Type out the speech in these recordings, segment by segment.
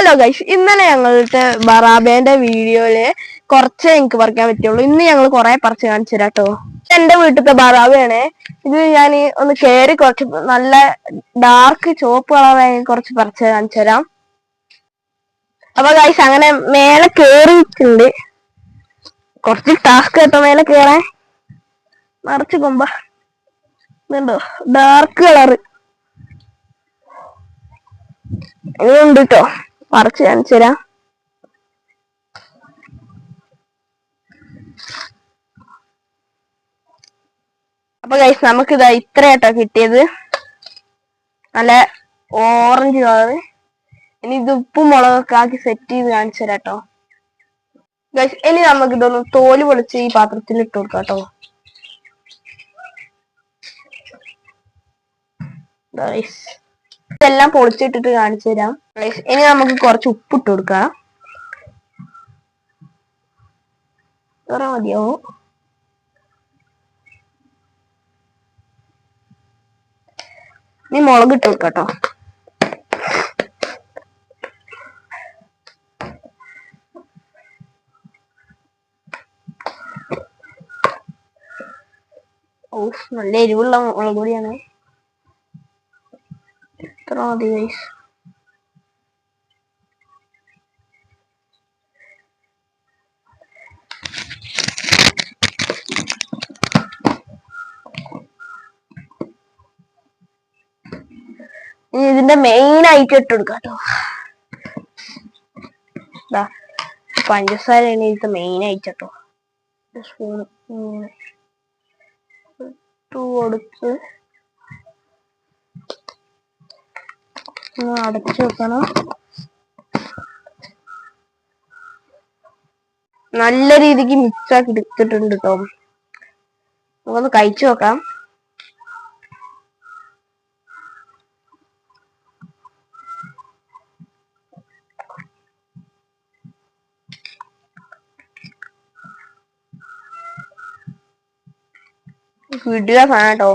Hello guys, ഇന്നലെ ഞങ്ങളുടെ ബറാബേന്റെ വീഡിയോയില് കുറച്ചേ എനിക്ക് പറിക്കാൻ പറ്റുള്ളൂ. ഇന്ന് ഞങ്ങൾ കുറെ പറിച്ച് കാണിച്ചു തരാം കേട്ടോ. എന്റെ വീട്ടിലത്തെ ബറാബയാണ് ഇത്. ഞാൻ ഒന്ന് കേറി കുറച്ച് നല്ല ഡാർക്ക് ചുവപ്പ് കളറായി കുറച്ച് പറിച്ച് കാണിച്ചു തരാം. അപ്പൊ ഗൈസ് അങ്ങനെ മേലെ കേറിയിട്ടുണ്ട്. കുറച്ച് ടാസ്ക് കേട്ടോ മേലെ കേറാൻ. നിറച്ച് കൊമ്പ ഇതുണ്ടോ, ഡാർക്ക് കളറ് ഇനിയുണ്ട് കേട്ടോ, പറിച്ച് കാണിച്ചു തരാം. അപ്പൊ ഗൈസ് നമുക്കിതാ ഇത്രയാട്ടോ കിട്ടിയത്, നല്ല ഓറഞ്ച് കളറ്. ഇനി ഇത് ഉപ്പും മുളകൊക്കെ ആക്കി സെറ്റ് ചെയ്ത് കാണിച്ചു തരാം കേട്ടോ ഗൈസ്. ഇനി നമുക്ക് ഇതൊന്ന് തോല് പൊളിച്ച് ഈ പാത്രത്തിൽ ഇട്ട് കൊടുക്കാം കേട്ടോ ഗൈസ്. ഇതെല്ലാം പൊളിച്ചിട്ടിട്ട് കാണിച്ചു തരാം ഗൈസ്. ഇനി നമുക്ക് കുറച്ച് ഉപ്പിട്ട് കൊടുക്കാം. ഇത്ര മതിയോ? ഇനി മുളക് ഇട്ട് കൊടുക്കാം കേട്ടോ. ഓ, നല്ല എരിവുള്ള മുളക് പൊടിയാണ്. ഇത്ര മതി ഗൈസ്. ഇനി ഇതിന്റെ മെയിൻ ആയിട്ട് ഇട്ട് കൊടുക്കാം കേട്ടോ. പഞ്ചസാരയാണ് ഇതിന്റെ മെയിൻ ആയിട്ട് കേട്ടോ. സ്പൂൺ ഇങ്ങനെ ഇട്ട് കൊടുത്ത് അടച്ചു വെക്കണം. നല്ല രീതിക്ക് മിക്സ് ആക്കി എടുത്തിട്ടുണ്ട് കേട്ടോ. നമുക്കൊന്ന് കഴിച്ചു നോക്കാം. വീട്ടിലെ സാധനം കേട്ടോ.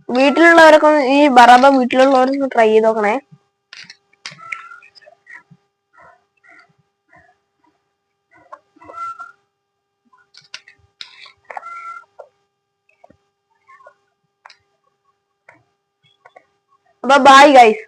വീട്ടിലുള്ളവരൊക്കെ ഈ ബറാബ വീട്ടിലുള്ളവരൊക്കെ ട്രൈ ചെയ്ത് നോക്കണേ. അപ്പൊ ബൈ ഗൈസ്.